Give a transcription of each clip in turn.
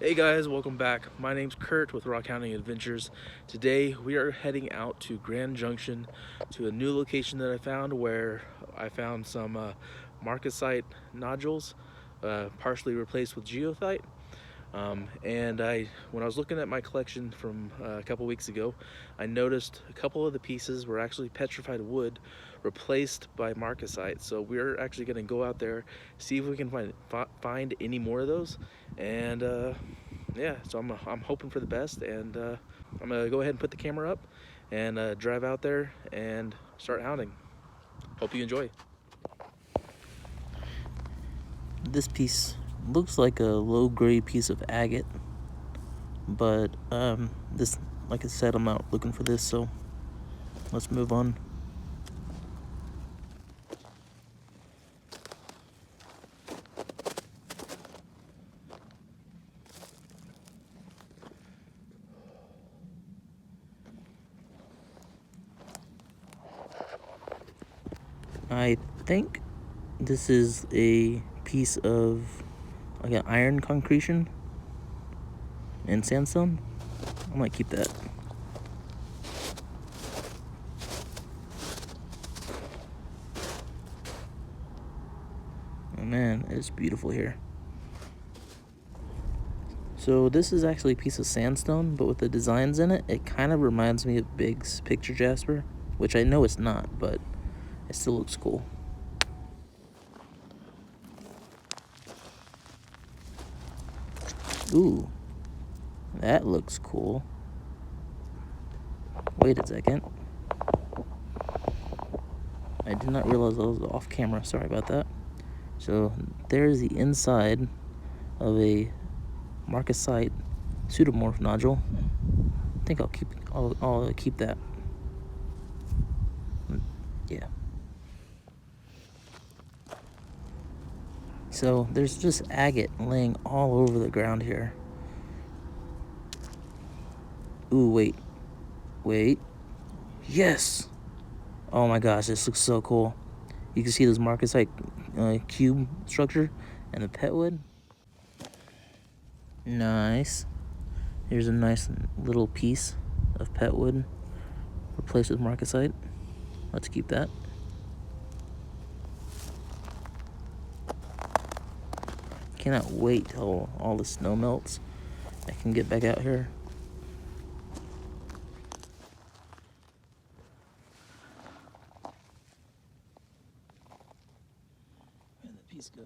Hey guys, welcome back. My name's Kurt with Rock.Hounding.Adventures. Today we are heading out to Grand Junction to a new location that I found where I found some Marcasite nodules partially replaced with geothite. When I was looking at my collection from a couple weeks ago, I noticed a couple of the pieces were actually petrified wood replaced by Marcasite. So we're actually going to go out there, see if we can find any more of those, and yeah. So I'm hoping for the best, and I'm gonna go ahead and put the camera up and drive out there and start hounding. Hope you enjoy. This piece looks like a low-grade piece of agate, but this, like I said, I'm not looking for this, so let's move on. I think this is a piece of like an iron concretion and sandstone. I might keep that. Oh man, it's beautiful here. So this is actually a piece of sandstone, but with the designs in it, it kind of reminds me of Big's picture jasper, which I know it's not, but it still looks cool. Ooh, that looks cool. Wait a second. I did not realize I was off camera. Sorry about that. So there's the inside of a Marcasite pseudomorph nodule. I think I'll keep that. Yeah. So there's just agate laying all over the ground here. Ooh, wait. Yes! Oh my gosh, this looks so cool. You can see this Marcasite cube structure and the petwood. Nice. Here's a nice little piece of petwood replaced with Marcasite. Let's keep that. Cannot wait till all the snow melts. I can get back out here. Where'd the piece go?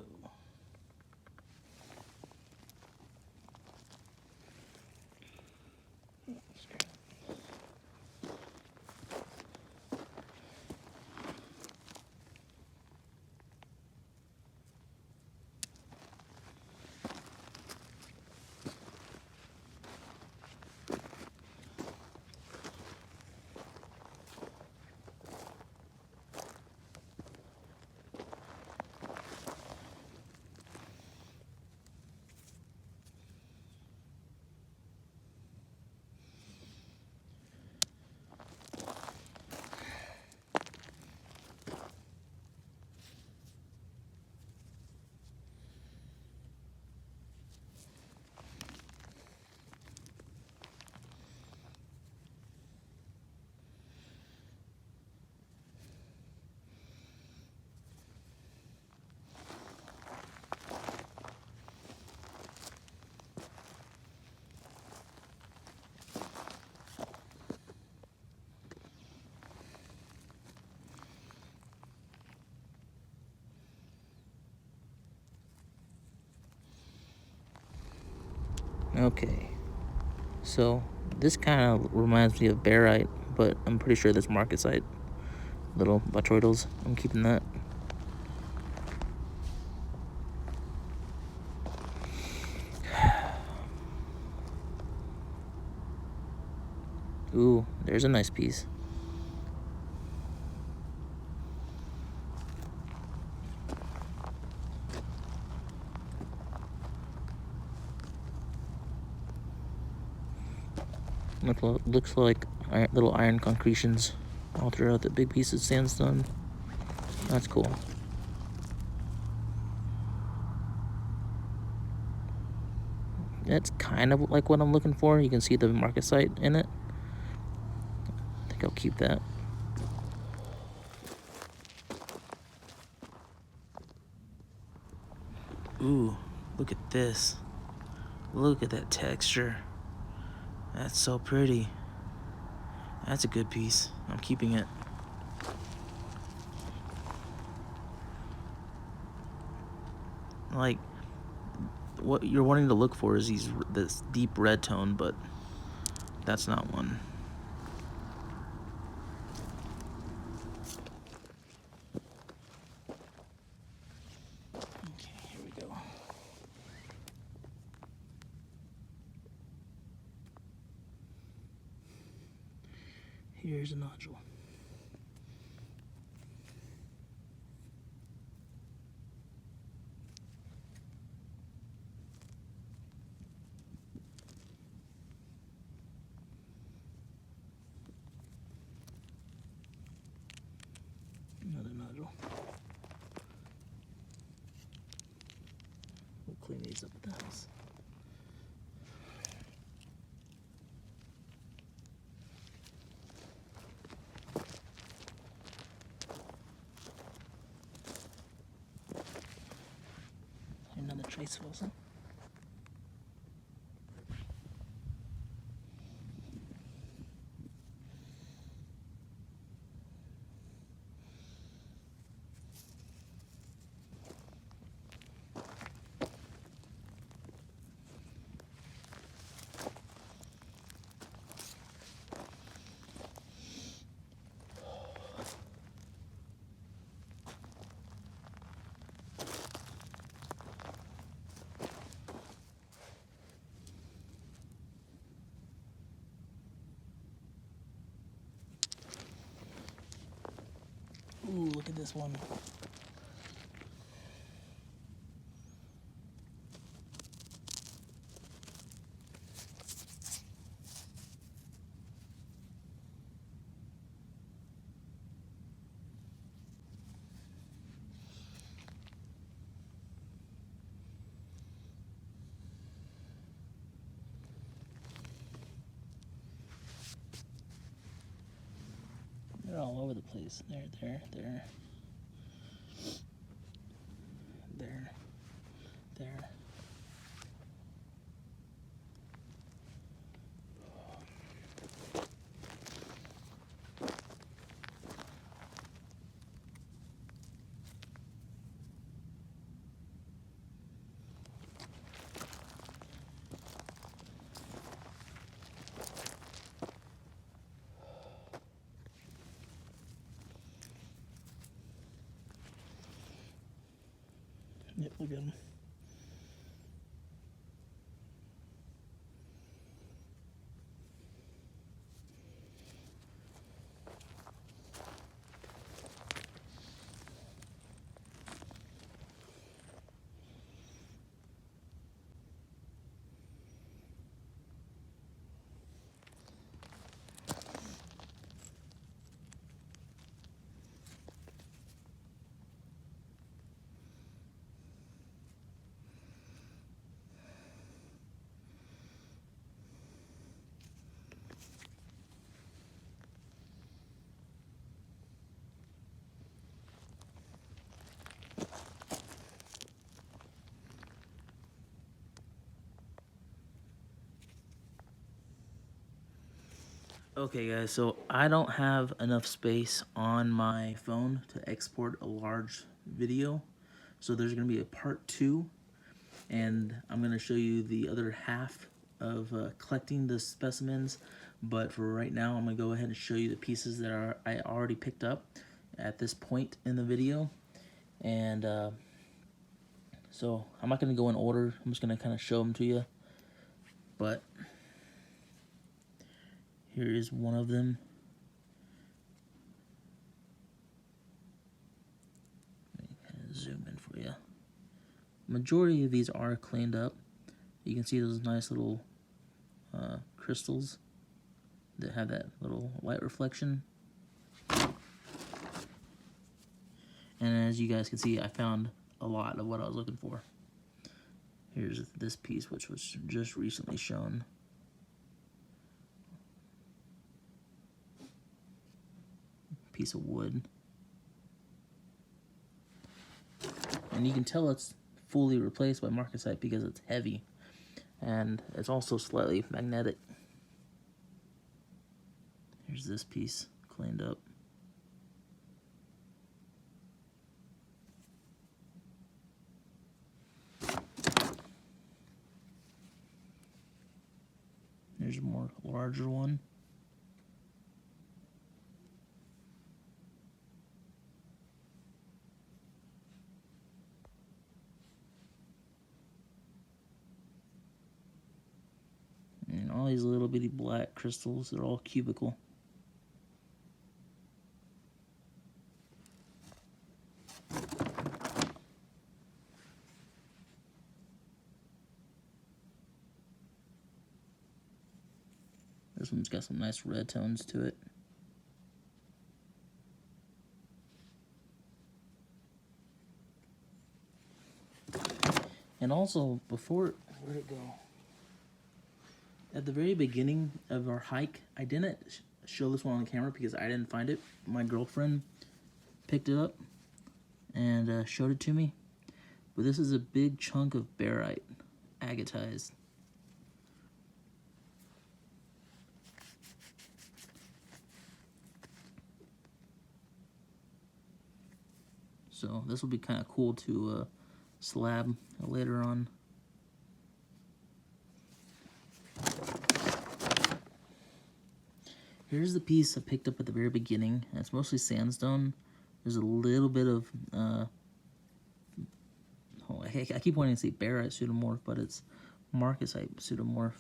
Okay, so this kind of reminds me of barite, but I'm pretty sure that's Marcasite. Little botryoidals, I'm keeping that. Ooh, there's a nice piece. Looks like little iron concretions all throughout the big piece of sandstone. That's cool. That's kind of like what I'm looking for. You can see the Marcasite in it. I think I'll keep that. Ooh, look at this. Look at that texture. That's so pretty. That's a good piece. I'm keeping it. Like, what you're wanting to look for is this deep red tone, but that's not one. Okay, here we go. Here's a nodule. Another nodule. We'll clean these up at the house. Another trace fossil. Ooh, look at this one. They're all over the place. There. Yep, look at them. Okay guys, so I don't have enough space on my phone to export a large video. So there's going to be a part 2, and I'm going to show you the other half of collecting the specimens. But for right now, I'm going to go ahead and show you the pieces that I already picked up at this point in the video. And so I'm not going to go in order. I'm just going to kind of show them to you. But here is one of them. Let me kind of zoom in for you. Majority of these are cleaned up. You can see those nice little crystals that have that little white reflection. And as you guys can see, I found a lot of what I was looking for. Here's this piece, which was just recently shown. Piece of wood. And you can tell it's fully replaced by Marcasite because it's heavy. And it's also slightly magnetic. Here's this piece cleaned up. There's a more larger one. And all these little bitty black crystals, they're all cubical. This one's got some nice red tones to it. And also, before, where'd it go? At the very beginning of our hike, I didn't show this one on camera because I didn't find it. My girlfriend picked it up and showed it to me. But this is a big chunk of barite, agatized. So this will be kind of cool to slab later on. Here's the piece I picked up at the very beginning. It's mostly sandstone. There's a little bit of, I keep wanting to say barite pseudomorph, but it's Marcasite pseudomorph.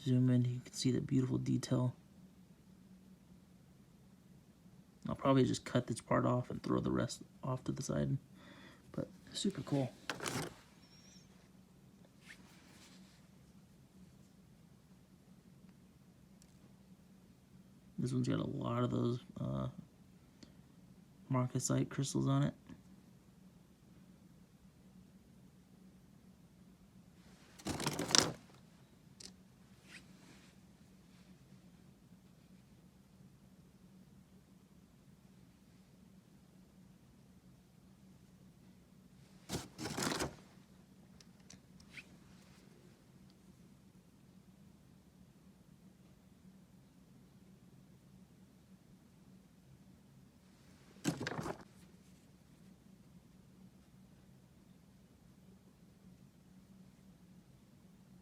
Zoom in, you can see the beautiful detail. I'll probably just cut this part off and throw the rest off to the side, but super cool. This one's got a lot of those Marcasite crystals on it.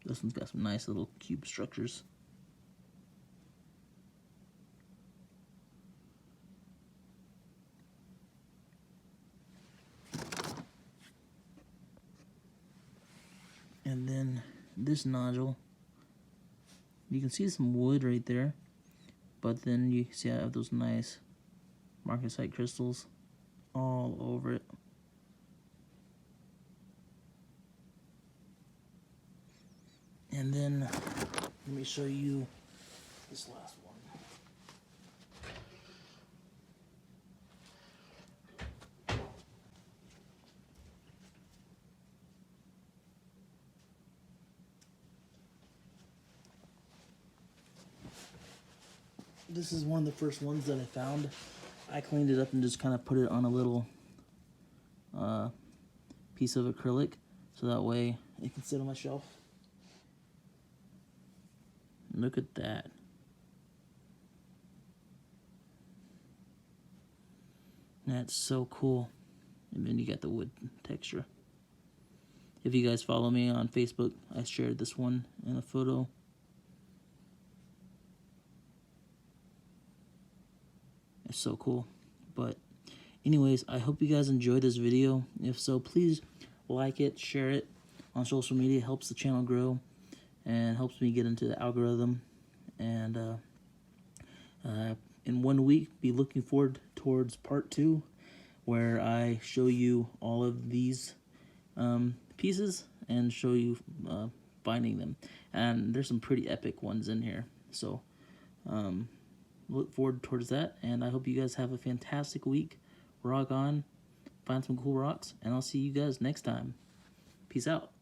This one's got some nice little cube structures. And then this nodule, you can see some wood right there, but then you see I have those nice Marcasite crystals all over it. And then let me show you this last one. This is one of the first ones that I found. I cleaned it up and just kind of put it on a little piece of acrylic so that way it can sit on my shelf. Look at that. That's so cool. And then you got the wood texture. If you guys follow me on Facebook, I shared this one in a photo. It's so cool. But anyways, I hope you guys enjoyed this video. If so, please like it, share it on social media. It helps the channel grow and helps me get into the algorithm. And in 1 week, be looking forward towards part 2, where I show you all of these pieces and show you finding them. And there's some pretty epic ones in here, so look forward towards that. And I hope you guys have a fantastic week. Rock on, find some cool rocks, and I'll see you guys next time. Peace out.